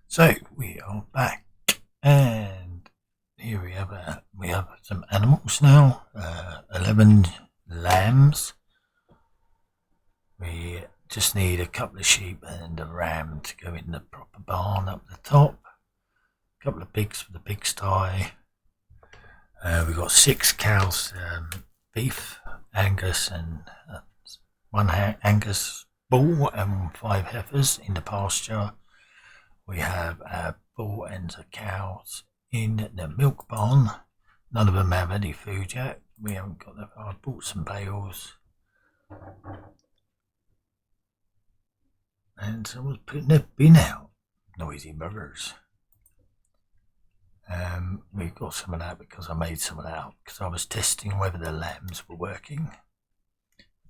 So we are back, and here we have some animals now. 11 lambs. We just need a couple of sheep and a ram to go in the proper barn up the top. A couple of pigs for the pigsty. We've got 6 cows, beef, Angus, and one Angus bull and 5 heifers in the pasture. We have a bull and a cows in the milk barn. None of them have any food yet. We haven't got that. I bought some bales. And someone's putting their bin out. Noisy buggers. We've got some of that because I made some of that up because I was testing whether the lambs were working.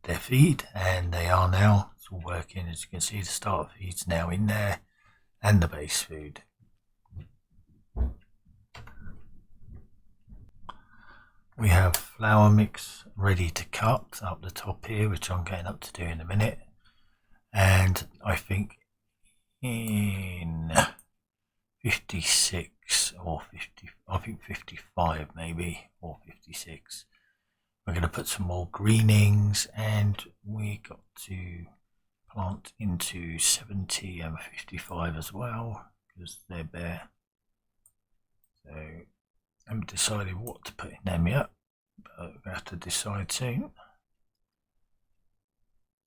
Their feed, and they are now. It's all working. As you can see, the starter feed's now in there. And the base food. We have flour mix ready to cut up the top here, which I'm going up to do in a minute. And I think in 56 or 50, I think 55 maybe, or 56, we're going to put some more greenings, and we got to plant into 70 and 55 as well because they're bare. So I haven't decided what to put in them yet, but we have to decide soon.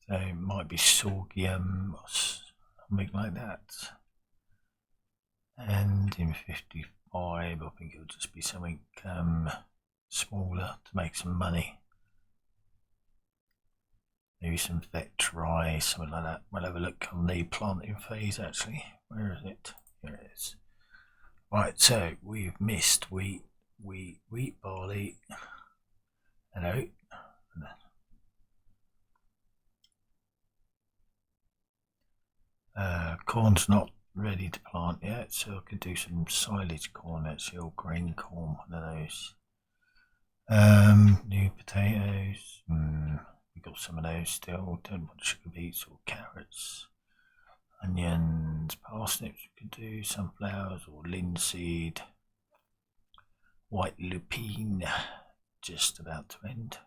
So it might be sorghum or something like that. And in 55 I think it'll just be something smaller to make some money. Maybe some vet rye, something like that. We'll have a look on the planting phase actually. Where is it? Here it is. Right, so we've missed wheat, barley, and oat. Corn's not ready to plant yet, so I could do some silage corn, actually, or grain corn, one of those. New potatoes. We got some of those still. Don't want sugar beets or carrots. Onions, parsnips we could do, sunflowers or linseed. White lupine, just about to end.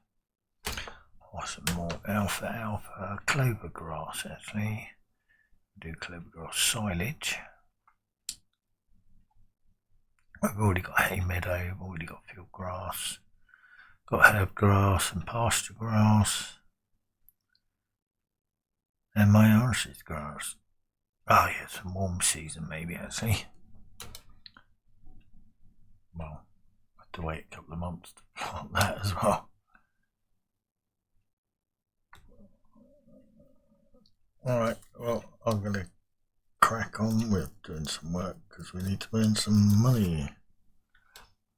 Or some more alfalfa, clover grass actually. Do clover grass silage. I've already got hay meadow, I've already got field grass. Got herb grass and pasture grass. And my orchard grass. Oh yeah, some warm season maybe actually. Well, I have to wait a couple of months to plant that as well. Alright, well I'm going to crack on with doing some work because we need to earn some money.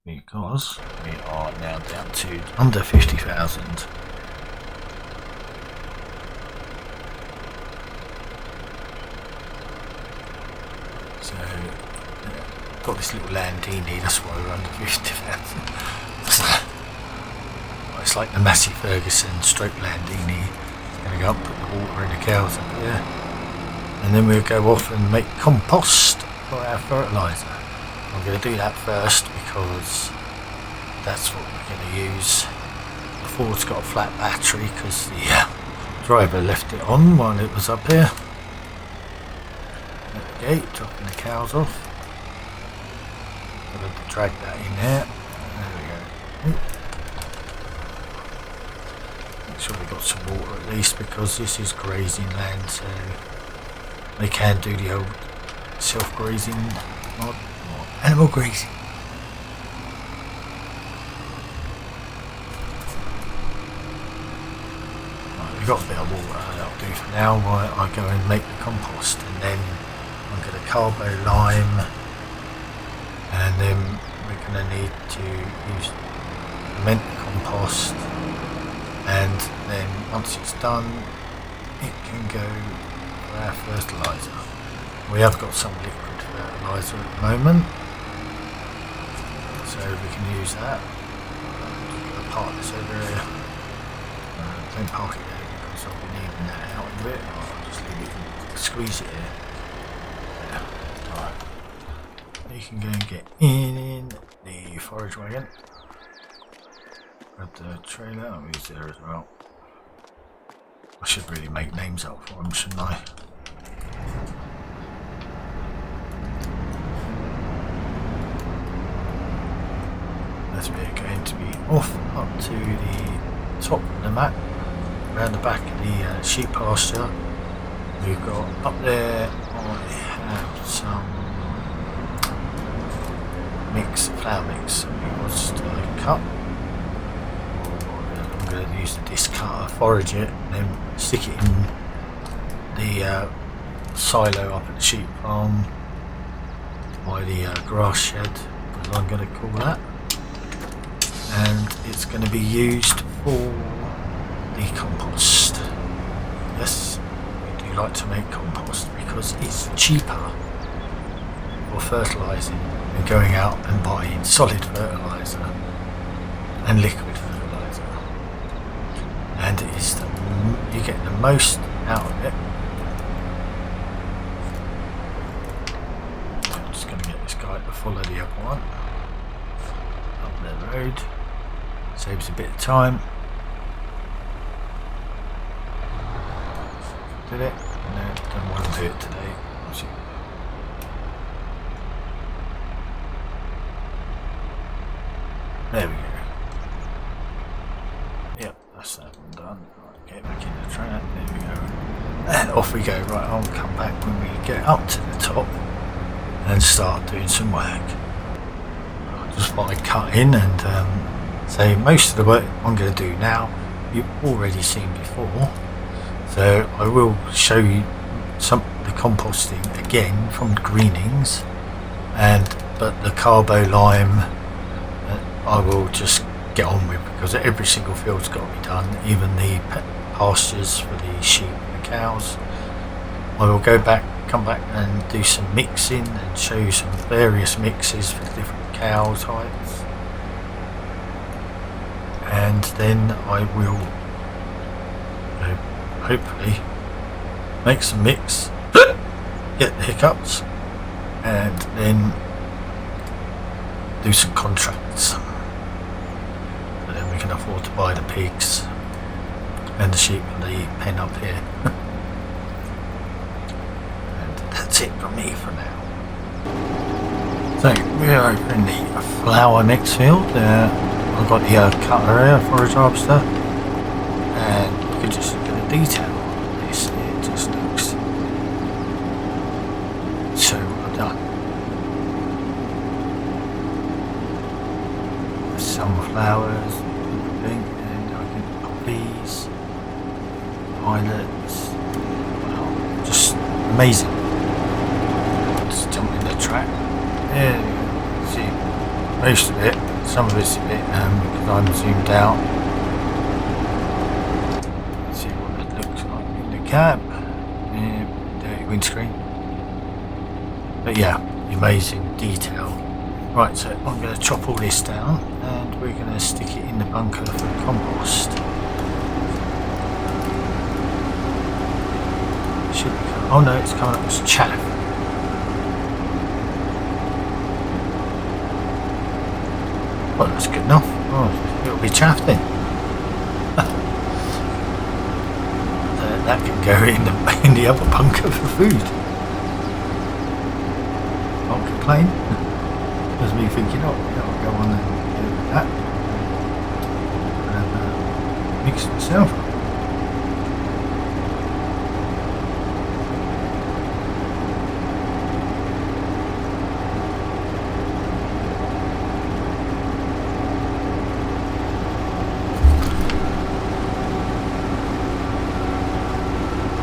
Because we are now down to under 50,000. So, yeah, got this little Landini, that's why we're under 50,000. It's like the Massey Ferguson stroke Landini. It's going to go up, put the water in the cows up there. And then we'll go off and make compost for our fertiliser. I'm going to do that first because that's what we're going to use. The Ford's got a flat battery because the driver left it on while it was up here. There we go, dropping the cows off. Got to drag that in there. There we go. Make sure we got some water at least because this is grazing land, so they can do the old self-grazing mod. Animal grazing. Right, we've got a bit of water that'll do for now while I go and make the compost, and then I'm going to carbo lime, and then we're going to need to use ferment the compost, and then once it's done it can go for our fertiliser. We have got some liquid fertiliser at the moment, so we can use that. I'm going to park this over here. Don't park it there because I'll be needing that out in a bit. I'll just leave it and squeeze it here. Yeah. Alright. you can go and get in the forage wagon. Grab the trailer, oh, he's there as well. I should really make names up for him, shouldn't I? As we're going to be off up to the top of the map, around the back of the sheep pasture. We've got up there, I have some mix, flour mix, we want to cut. I'm going to use the disc cutter, forage it, and then stick it in the silo up at the sheep farm by the grass shed, as I'm going to call that. And it's going to be used for the compost. Yes, we do like to make compost because it's cheaper for fertilising than going out and buying solid fertiliser and liquid fertiliser. And it is you get the most out of it. I'm just going to get this guy to follow the other one up the road. Saves a bit of time. Did it? No, don't want to do it today. There we go. Yep, that's that one done. Right, get back in the track. There we go. And off we go. Right, I'll come back when we get up to the top and start doing some work. Just by cutting and so most of the work I'm going to do now you've already seen before, so I will show you some of the composting again from Greenings, but the carbo lime I will just get on with because every single field's got to be done, even the pastures for the sheep and the cows. I will come back and do some mixing and show you some various mixes for the different cow types. And then I will hopefully make some mix, get the hiccups, and then do some contracts. But then we can afford to buy the pigs and the sheep and the pen up here. And that's it from me for now. So we're over in the flour mix field. I've got the cutter here, forage harvester, and you can just look at the detail on this. It just looks so well done. Sunflowers, and I can poppies, violets. Wow, just amazing. Just jump in the track. There you go. See most of it. Some of it's a bit because I'm zoomed out. Let's see what it looks like in the cab. Dirty windscreen. But yeah, amazing detail. Right, so I'm going to chop all this down and we're going to stick it in the bunker for compost. Should be, oh no, it's coming up as chaff. Well, that's good enough. Oh, it'll be chaff then. That can go in the other bunker for food. Can't complain. There's me thinking, oh, yeah, I'll go on and do that. And mix it myself.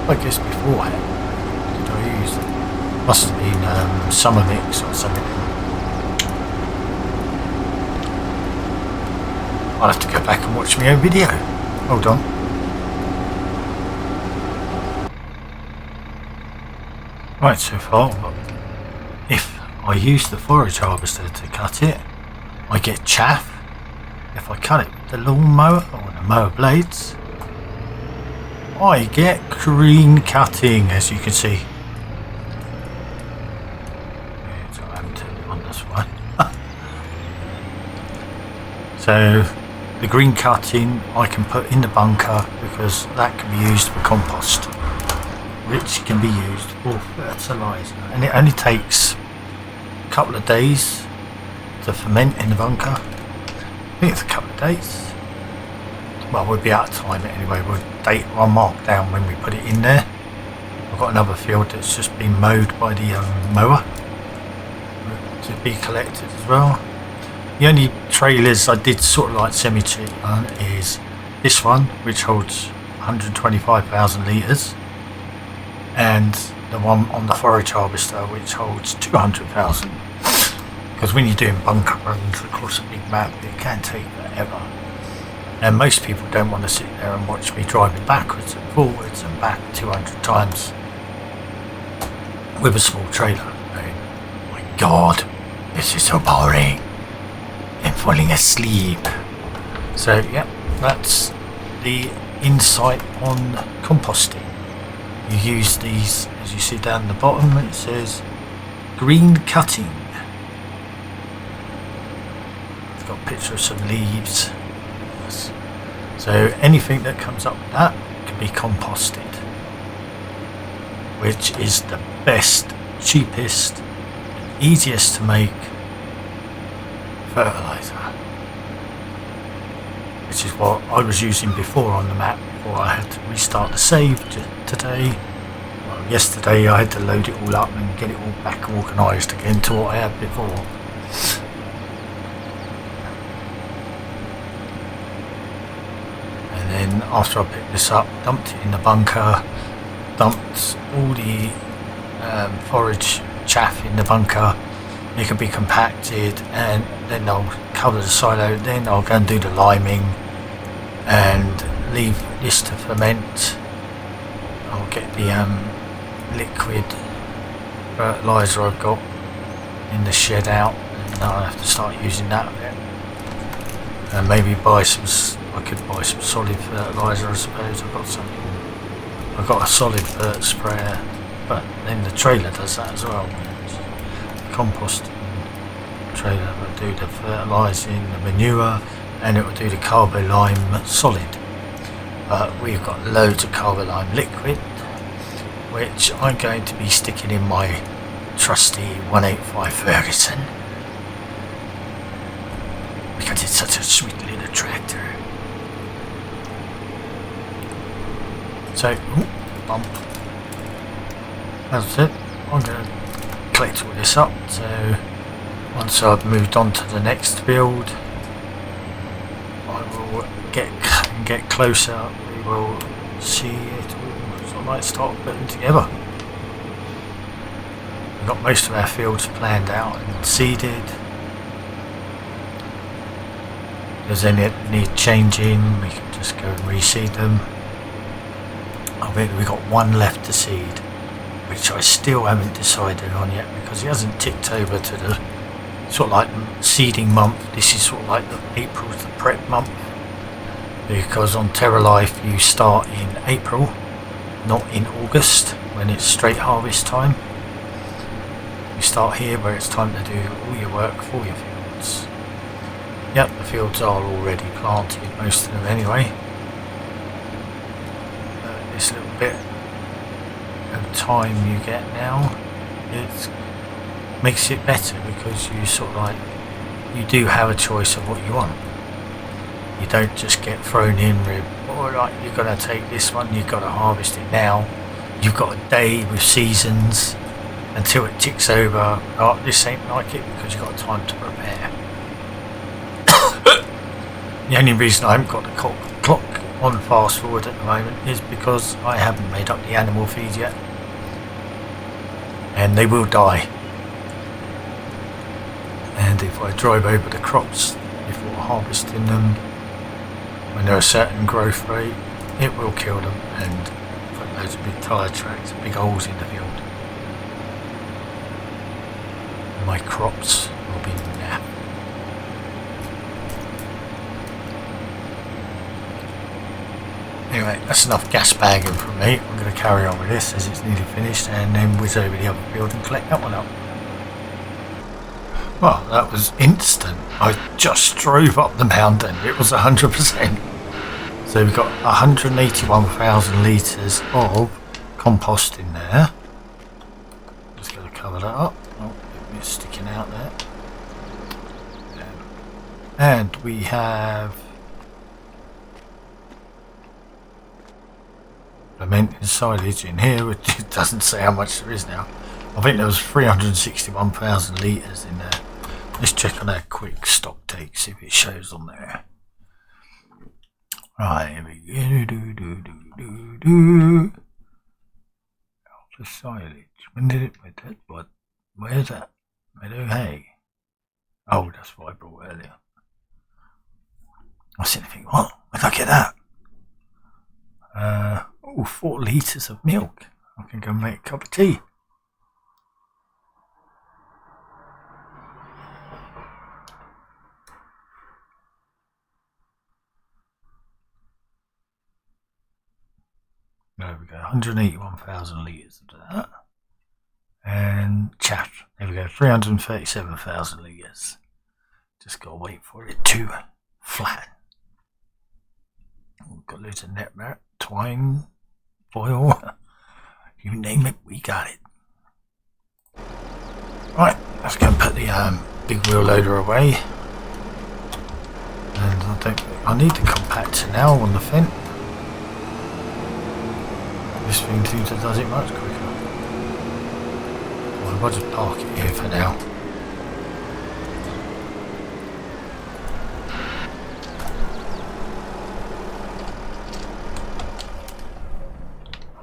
I guess beforehand, did I use it? Must have been summer mix or something. I'll have to go back and watch my own video. Hold on. Right, so far, if I use the forage harvester to cut it, I get chaff. If I cut it with the lawnmower or the mower blades, I get green cutting, as you can see. So I haven't turned it on that's why. So the green cutting I can put in the bunker because that can be used for compost, which can be used for fertiliser, and it only takes a couple of days to ferment in the bunker. I think it's a couple of days. Well, we'll be out of time anyway. I'll mark down when we put it in there. I've got another field that's just been mowed by the mower to be collected as well. The only trailers I did sort of like semi-cheap on is this one, which holds 125,000 litres, and the one on the forage harvester, which holds 200,000. Because when you're doing bunker runs across a big map, it can take forever. And most people don't want to sit there and watch me driving backwards and forwards and back 200 times with a small trailer. Oh my god, this is so boring. I'm falling asleep. So yeah, that's the insight on composting. You use these, as you see down the bottom, it says green cutting. It's got a picture of some leaves. So anything that comes up with that can be composted, which is the best, cheapest, and easiest to make fertiliser, which is what I was using before on the map before I had to restart the save today. Well, yesterday I had to load it all up and get it all back organised again to what I had before. And then after I picked this up, dumped it in the bunker, dumped all the forage chaff in the bunker. It can be compacted, and then I'll cover the silo. Then I'll go and do the liming and leave this to ferment. I'll get the liquid fertiliser I've got in the shed out, and I'll have to start using that a bit. And maybe buy some. I could buy some solid fertiliser, I suppose. I've got a solid fert sprayer, but then the trailer does that as well. Compost trailer will do the fertilising, the manure, and it will do the carbolime solid. But we've got loads of carbolime liquid, which I'm going to be sticking in my trusty 185 Ferguson because it's such a sweet little tractor. So, bump. That's it. I'm going to collect all this up. So once I've moved on to the next field, I will get closer. We will see it all. So I might start putting together. We've got most of our fields planned out and seeded. If there's any that need changing, we can just go and reseed them. I think we've got one left to seed, which I still haven't decided on yet because it hasn't ticked over to the sort of like seeding month. This is sort of like the April's the prep month, because on Terralife you start in April, not in August when it's straight harvest time. You start here where it's time to do all your work for your fields. Yep, the fields are already planted, most of them anyway. This little bit of time you get now, it makes it better because you sort of like, you do have a choice of what you want. You don't just get thrown in with, all right, you've got to take this one, you've got to harvest it now. You've got a day with seasons until it ticks over. Oh, this ain't like it because you've got time to prepare. The only reason I haven't got the clock on fast forward at the moment is because I haven't made up the animal feed yet, and they will die. And if I drive over the crops before harvesting them when they're a certain growth rate, it will kill them and put loads of big tyre tracks, big holes in the field. My crops will be napped. Anyway, that's enough gas bagging from me. I'm going to carry on with this as it's nearly finished and then whiz over the other field and collect that one up. Well, that was instant. I just drove up the mountain. It was 100%. So we've got 181,000 litres of compost in there. Just got to cover that up. Oh, it's sticking out there. And we have fermenting silage in here, which it doesn't say how much there is now. I think there was 361,000 litres in there. Let's check on our quick stock take, see if it shows on there. Right, here we go. The silage. When did it? Where's that? Meadow hay. Oh, that's what I brought earlier. I was sitting thinking, what? Where'd I get that? 4 litres of milk. I can go make a cup of tea. There we go, 181,000 litres of that. And chaff, there we go, 337,000 litres. Just gotta wait for it to flatten. We've got loads of net mat, twine, foil, you name it, we got it. Right, let's go and put the big wheel loader away. And I need the compactor now on the fence. This thing seems to does it much quicker. Well, I'll just park it here for now.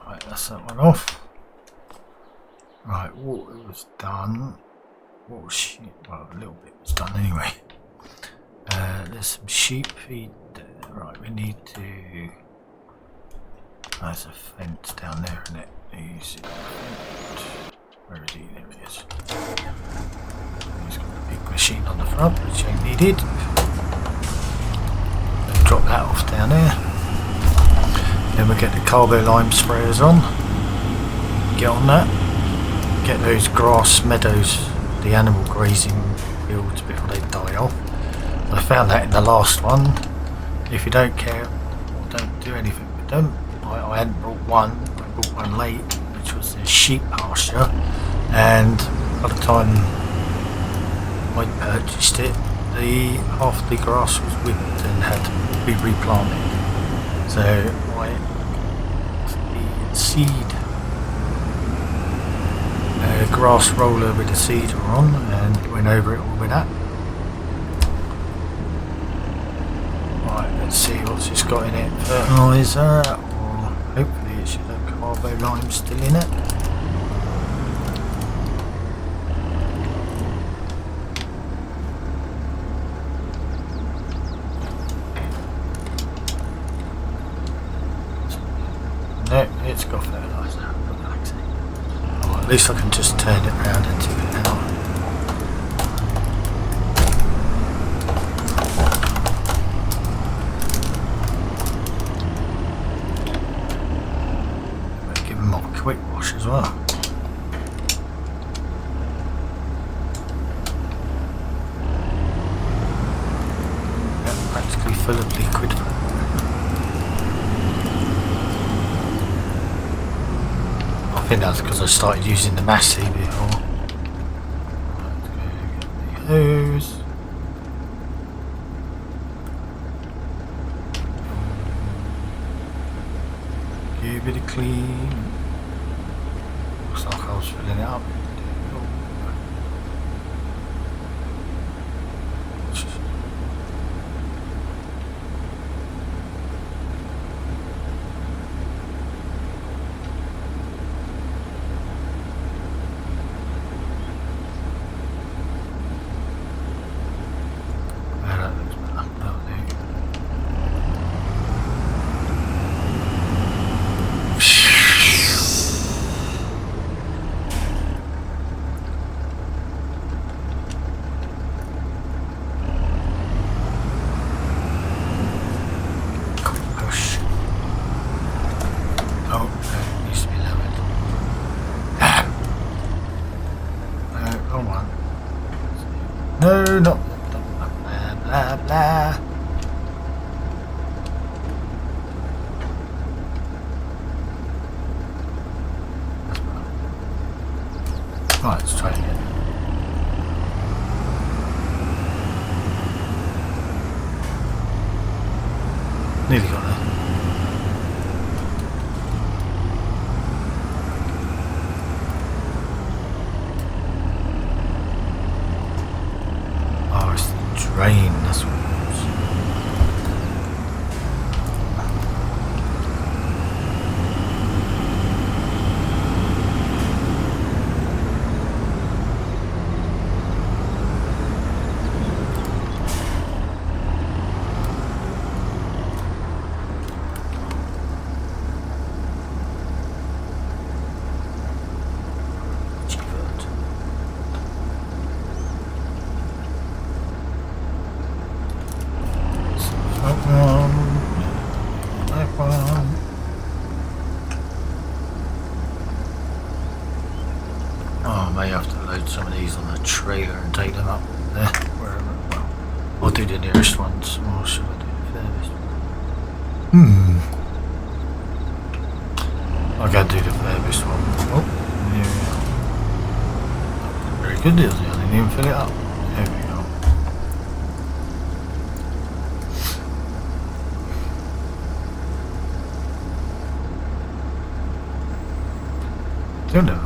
Right, that's that one off. Right, water was done. Water shit, well, a little bit was done anyway. There's some sheep feed there. Right, we need to. There's a fence down there, isn't it? Where is he? There he is. He's got a big machine on the front, which ain't needed. Then drop that off down there. Then we'll get the carbo lime sprayers on. Get on that. Get those grass meadows, the animal grazing fields before they die off. I found that in the last one. If you don't care, don't do anything with them. I hadn't brought one, I brought one late, which was the sheep pasture, and by the time I purchased it, half the grass was whipped and had to be replanted. So I the seed grass roller with the seeder on and went over it all with that. Right, let's see what's it's got in it. Fertiliser. Hopefully it should have carbo lime still in it. No, it's got fertiliser. Oh, at least I can just turn it around and take it out. Quick wash as well. Yeah, practically full of liquid. I think that's because I started using the Massey before. Let's go get the hose. Give it a clean. Looks like I was filling it up. no, not blah, blah, blah. Right, let's try again. Nearly got there. Oh, it's the drain, that's what it was. Oh, I may have to load some of these on the trailer and take them up there, wherever. Well, I'll do the nearest ones, or should I do the furthest one? I'll go do the furthest one. Oh, there we go. Very good, deal. I didn't even fill it up. There we go. Don't know.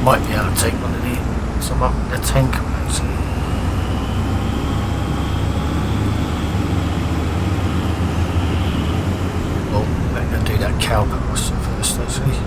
Might be able to take one of these, some up the tank actually. Oh, I'm going to do that cow pasture first actually.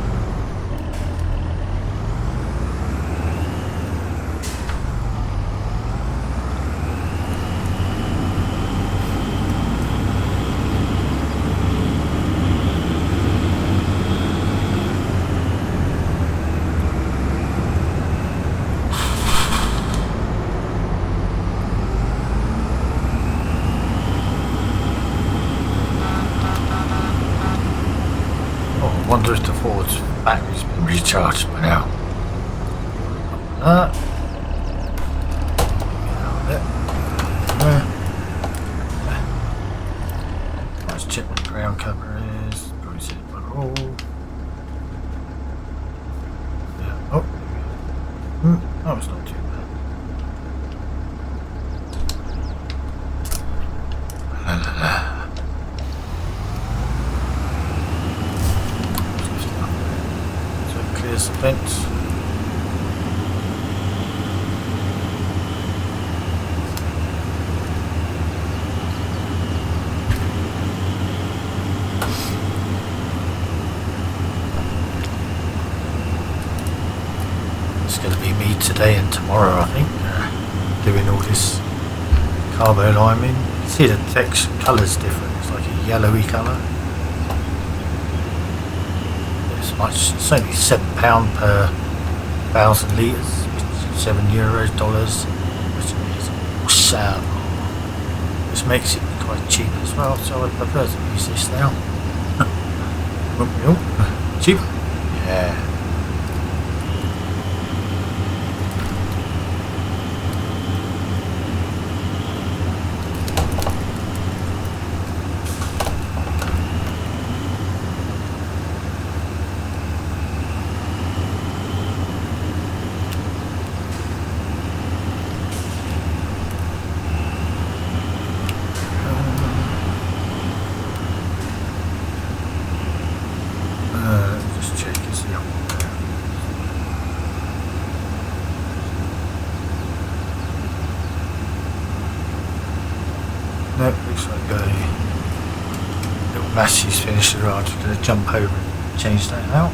I wonder if the Ford's battery's been recharged by now. Let's check what the ground cover is. Probably see it by all. Yeah. Oh, there we go. Oh, it's not too bad. Clears the fence. It's going to be me today and tomorrow, I think, doing all this carbo liming. You see the text colour's different. It's like a yellowy colour. It's only £7 per 1,000 litres, €7, dollars, which is awesome. Which makes it quite cheap as well, so I prefer to use this now. Cheap? Yeah. Just check is the other one there. Nope, looks like a little Massey's finished the ride. I'm going to jump over and change that out.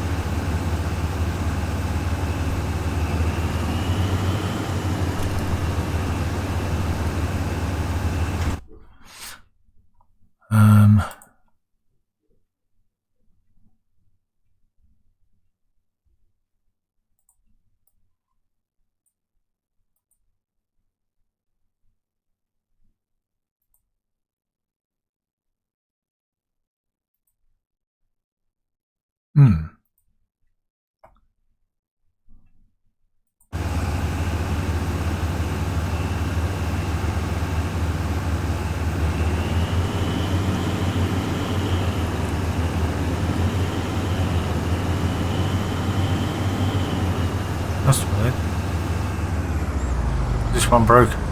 That's weird. This one broken.